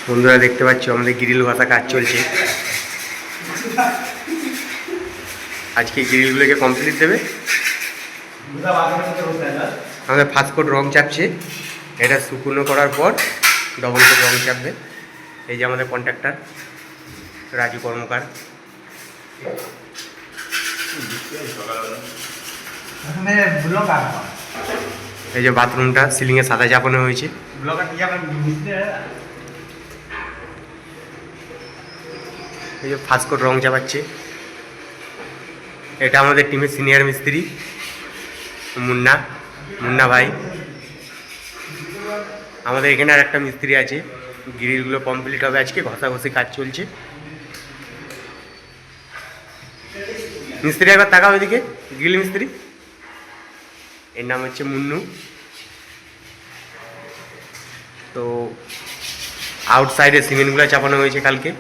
বন্ধুরা দেখতে পাচ্ছ আমাদের গ্রিল ঘষা কাজ চলছে। আজকে গ্রিলগুলোকে কমপ্লিট দেবে। আমাদের ফার্স্ট কোট রং চাপছে, এটা শুকনো করার পর ডবল কোট রং চাপবে। এই যে আমাদের কন্ট্রাক্টর রাজু কর্মকার। এই যে বাথরুমটা সিলিংয়ে সাদা চাপানো হয়েছে। এই যে ফার্স্ট কোট রং চাপাচ্ছে। এটা আমাদের টিমের সিনিয়র মিস্ত্রি মুন্না ভাই। আমাদের এখানে আর একটা মিস্ত্রি আছে, গ্রিলগুলো কমপ্লিট হবে আজকে, ঘষাঘষি কাজ চলছে। মিস্ত্রি একবার তাকাও এদিকে, গ্রিল মিস্ত্রি, এর নাম হচ্ছে মুন্নু। তো আউটসাইডে সিমেন্টগুলো চাপানো হয়েছে কালকে।